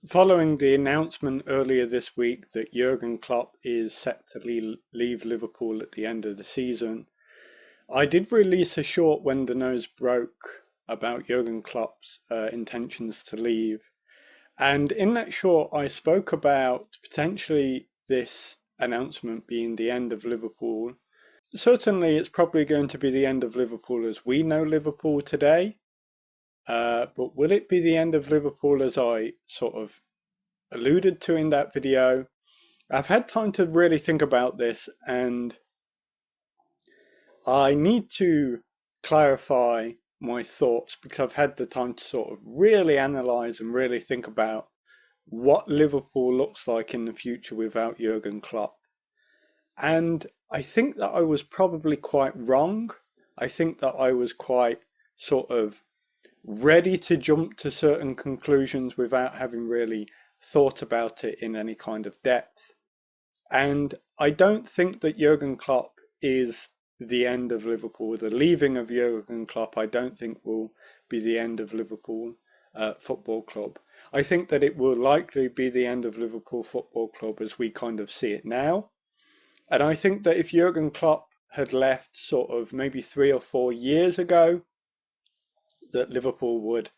Following the announcement earlier this week that Jurgen Klopp is set to leave Liverpool at the end of the season, I did release a short when the news broke about Jurgen Klopp's intentions to leave. And in that short, I spoke about potentially this announcement being the end of Liverpool. Certainly, it's probably going to be the end of Liverpool as we know Liverpool today. But will it be the end of Liverpool as I sort of alluded to in that video? I've had time to really think about this, and I need to clarify my thoughts because I've had the time to sort of really analyze and really think about what Liverpool looks like in the future without Jurgen Klopp. And I think that I was probably quite wrong. I think that I was quite sort of ready to jump to certain conclusions without having really thought about it in any kind of depth. And I don't think that Jurgen Klopp is the end of Liverpool. The leaving of Jurgen Klopp, I don't think will be the end of Liverpool Football Club. I think that it will likely be the end of Liverpool Football Club as we kind of see it now. And I think that if Jurgen Klopp had left sort of maybe 3 or 4 years ago, that Liverpool would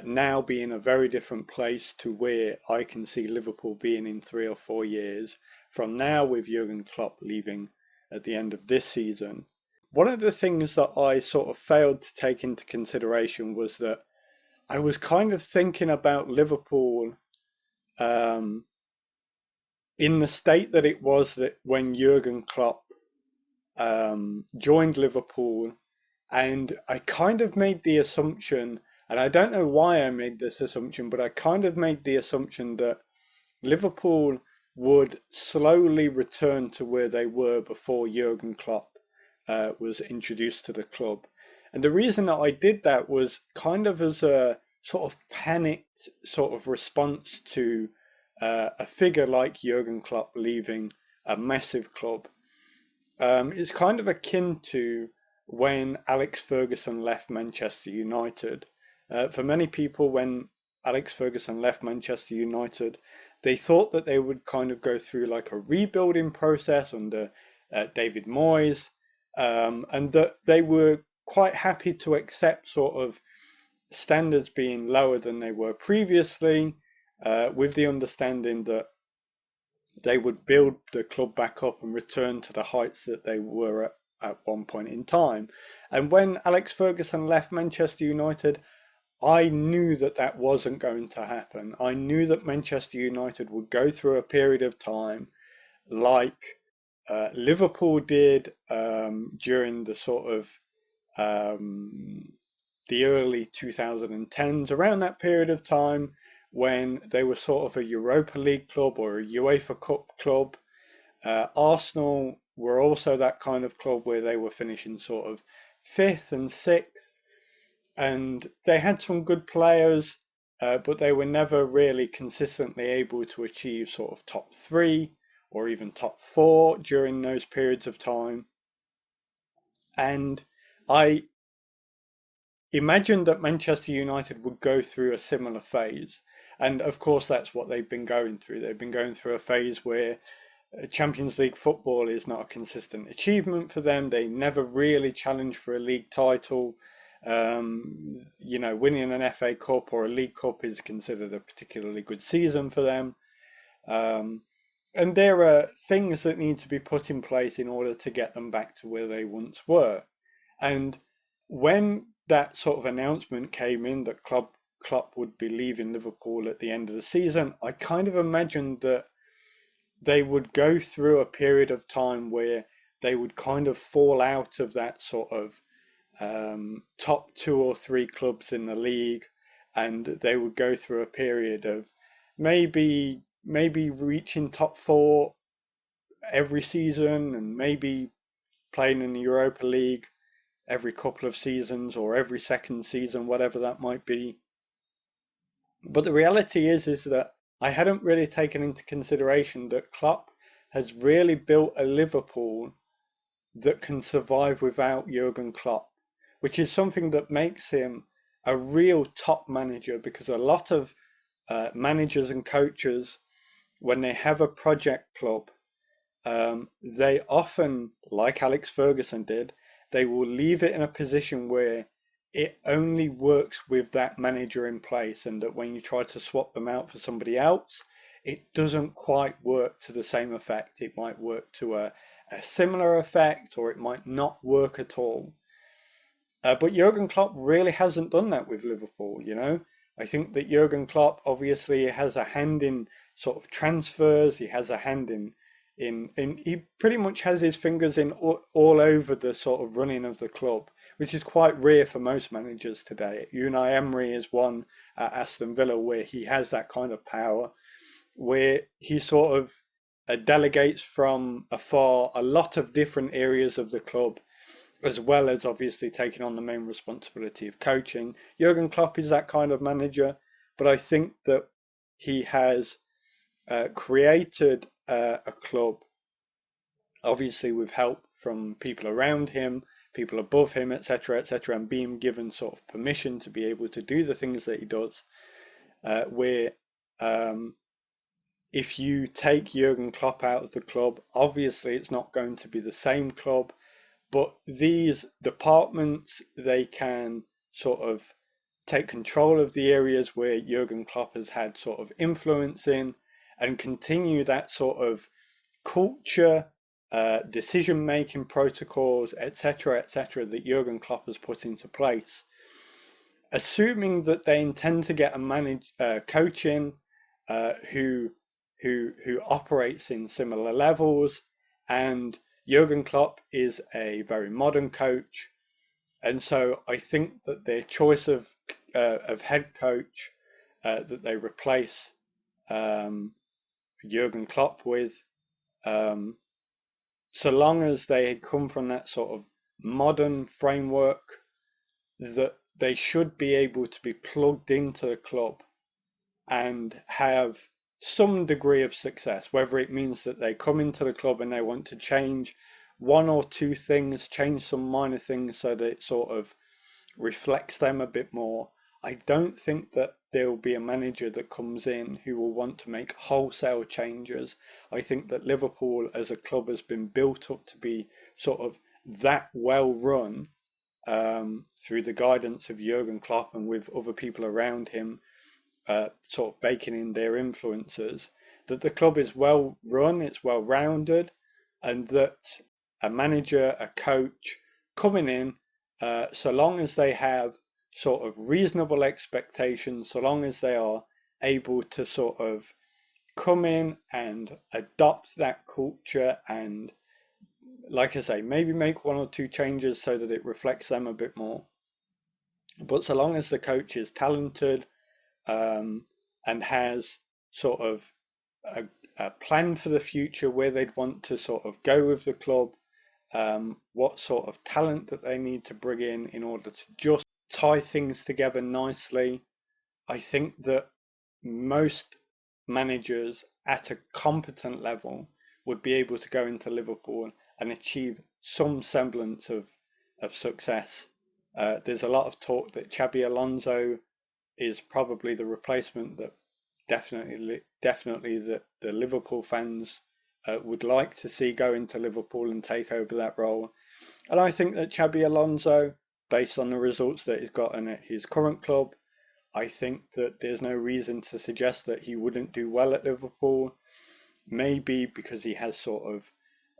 now be in a very different place to where I can see Liverpool being in 3 or 4 years from now, with Jurgen Klopp leaving at the end of this season. One of the things that I sort of failed to take into consideration was that I was kind of thinking about Liverpool in the state that it was that when Jurgen Klopp joined Liverpool. And I kind of made the assumption, and I don't know why I made this assumption, but I kind of made the assumption that Liverpool would slowly return to where they were before Jurgen Klopp was introduced to the club. And the reason that I did that was kind of as a sort of panicked sort of response to a figure like Jurgen Klopp leaving a massive club. It's kind of akin to when Alex Ferguson left Manchester United. For many people, when Alex Ferguson left Manchester United, they thought that they would kind of go through like a rebuilding process under David Moyes, and that they were quite happy to accept sort of standards being lower than they were previously, with the understanding that they would build the club back up and return to the heights that they were at one point in time. And when Alex Ferguson left Manchester United, I knew that that wasn't going to happen. I knew that Manchester United would go through a period of time like Liverpool did during the sort of the early 2010s, around that period of time when they were sort of a Europa League club or a UEFA Cup club. Arsenal were also that kind of club where they were finishing sort of 5th and 6th, and they had some good players, but they were never really consistently able to achieve sort of top 3 or even top 4 during those periods of time. And I imagined that Manchester United would go through a similar phase, and of course that's what they've been going through. They've been going through a phase where Champions League football is not a consistent achievement for them. They never really challenge for a league title. Winning an FA Cup or a League Cup is considered a particularly good season for them. And there are things that need to be put in place in order to get them back to where they once were. And when that sort of announcement came in that Klopp would be leaving Liverpool at the end of the season, I kind of imagined that they would go through a period of time where they would kind of fall out of that sort of top 2 or 3 clubs in the league, and they would go through a period of maybe reaching top 4 every season, and maybe playing in the Europa League every couple of seasons or every second season, whatever that might be. But the reality is that I hadn't really taken into consideration that Klopp has really built a Liverpool that can survive without Jurgen Klopp, which is something that makes him a real top manager, because a lot of managers and coaches, when they have a project club, they often, like Alex Ferguson did, they will leave it in a position where it only works with that manager in place, and that when you try to swap them out for somebody else, it doesn't quite work to the same effect. It might work to a similar effect, or it might not work at all. But Jurgen Klopp really hasn't done that with Liverpool, you know. I think that Jurgen Klopp obviously has a hand in sort of transfers. He has a hand in he pretty much has his fingers in all over the sort of running of the club, which is quite rare for most managers today. Unai Emery is one at Aston Villa where he has that kind of power, where he sort of delegates from afar a lot of different areas of the club, as well as obviously taking on the main responsibility of coaching. Jurgen Klopp is that kind of manager, but I think that he has created a club, obviously with help from people around him, people above him, etc., and being given sort of permission to be able to do the things that he does, where if you take Jurgen Klopp out of the club, obviously it's not going to be the same club, but these departments, they can sort of take control of the areas where Jurgen Klopp has had sort of influence in, and continue that sort of culture, decision-making protocols, etc., that Jurgen Klopp has put into place. Assuming that they intend to get a coach in who operates in similar levels, and Jurgen Klopp is a very modern coach, and so I think that their choice of head coach that they replace Jurgen Klopp with, so long as they come from that sort of modern framework, that they should be able to be plugged into the club and have some degree of success, whether it means that they come into the club and they want to change one or two things, change some minor things so that it sort of reflects them a bit more. I don't think that there will be a manager that comes in who will want to make wholesale changes. I think that Liverpool as a club has been built up to be sort of that well run through the guidance of Jurgen Klopp and with other people around him sort of baking in their influences, that the club is well run, it's well rounded, and that a manager, a coach coming in, so long as they have sort of reasonable expectations, so long as they are able to sort of come in and adopt that culture and, like I say, maybe make one or two changes so that it reflects them a bit more. But so long as the coach is talented and has sort of a plan for the future, where they'd want to sort of go with the club, what sort of talent that they need to bring in order to just tie things together nicely, I think that most managers at a competent level would be able to go into Liverpool and achieve some semblance of success. There's a lot of talk that Xabi Alonso is probably the replacement that definitely that the Liverpool fans would like to see go into Liverpool and take over that role. And I think that Xabi Alonso, based on the results that he's gotten at his current club, I think that there's no reason to suggest that he wouldn't do well at Liverpool. Maybe because he has sort of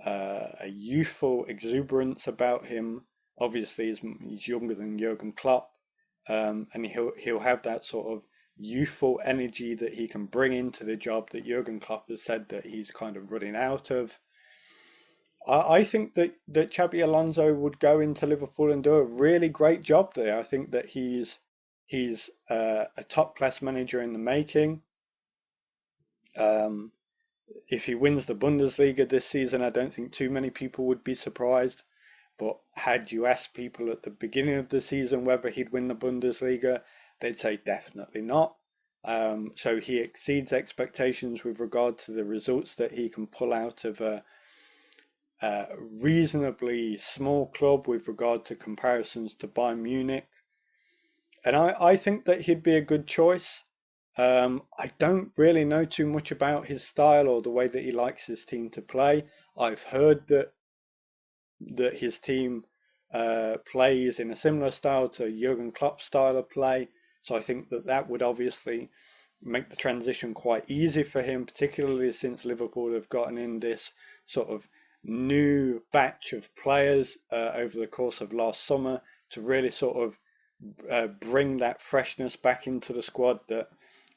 a youthful exuberance about him. Obviously, he's younger than Jurgen Klopp, and he'll have that sort of youthful energy that he can bring into the job that Jurgen Klopp has said that he's kind of running out of. I think that Xabi Alonso would go into Liverpool and do a really great job there. I think that he's a top class manager in the making. If he wins the Bundesliga this season, I don't think too many people would be surprised. But had you asked people at the beginning of the season whether he'd win the Bundesliga, they'd say definitely not. So he exceeds expectations with regard to the results that he can pull out of a reasonably small club with regard to comparisons to Bayern Munich. And I think that he'd be a good choice. I don't really know too much about his style or the way that he likes his team to play. I've heard that his team plays in a similar style to Jurgen Klopp's style of play. So I think that that would obviously make the transition quite easy for him, particularly since Liverpool have gotten in this sort of new batch of players over the course of last summer to really sort of bring that freshness back into the squad that,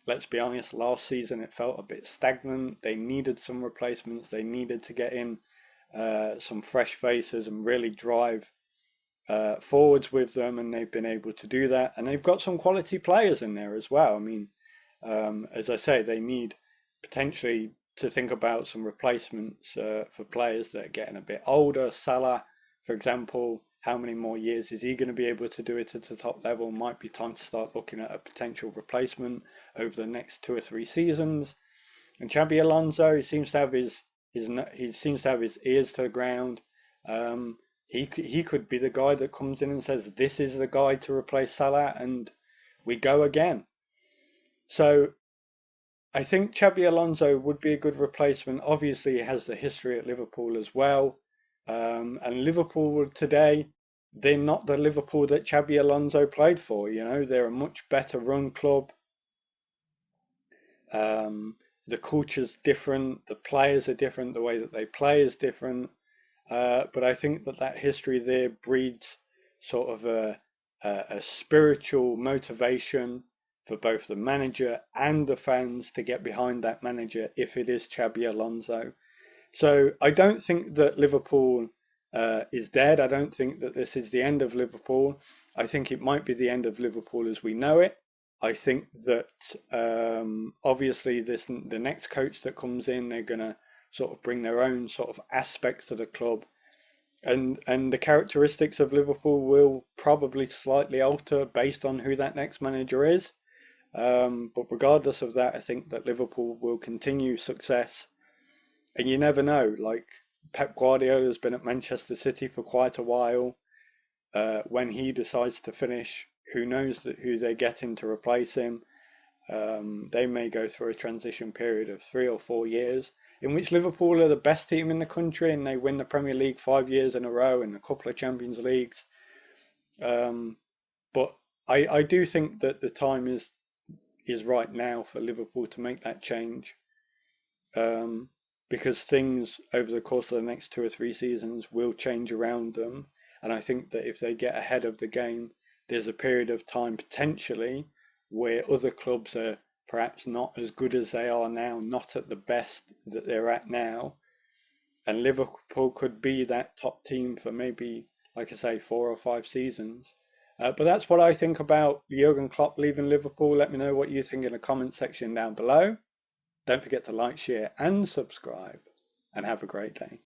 let's be honest, last season it felt a bit stagnant. They needed some replacements. They needed to get in some fresh faces and really drive forwards with them, and they've been able to do that. And they've got some quality players in there as well. I mean, as I say, they need potentially to think about some replacements for players that are getting a bit older. Salah, for example, how many more years is he going to be able to do it at the top level? Might be time to start looking at a potential replacement over the next 2 or 3 seasons. And Xabi Alonso, he seems to have his ears to the ground. He could be the guy that comes in and says, this is the guy to replace Salah, and we go again. So I think Xabi Alonso would be a good replacement. Obviously, he has the history at Liverpool as well. And Liverpool today, they're not the Liverpool that Xabi Alonso played for. You know, they're a much better run club. The culture's different, the players are different, the way that they play is different. But I think that history there breeds sort of a spiritual motivation for both the manager and the fans to get behind that manager if it is Xabi Alonso. So I don't think that Liverpool is dead. I don't think that this is the end of Liverpool. I think it might be the end of Liverpool as we know it. I think that obviously the next coach that comes in, they're going to sort of bring their own sort of aspect to the club. And the characteristics of Liverpool will probably slightly alter based on who that next manager is. But regardless of that, I think that Liverpool will continue success. And you never know, like Pep Guardiola has been at Manchester City for quite a while. When he decides to finish, who knows who they're getting to replace him. They may go through a transition period of 3 or 4 years in which Liverpool are the best team in the country and they win the Premier League 5 years in a row and a couple of Champions Leagues. But I do think that the time is right now for Liverpool to make that change. Because things over the course of the next 2 or 3 seasons will change around them. And I think that if they get ahead of the game, there's a period of time potentially where other clubs are perhaps not as good as they are now, not at the best that they're at now. And Liverpool could be that top team for maybe, like I say, 4 or 5 seasons. But that's what I think about Jurgen Klopp leaving Liverpool. Let me know what you think in the comment section down below. Don't forget to like, share and subscribe, and have a great day.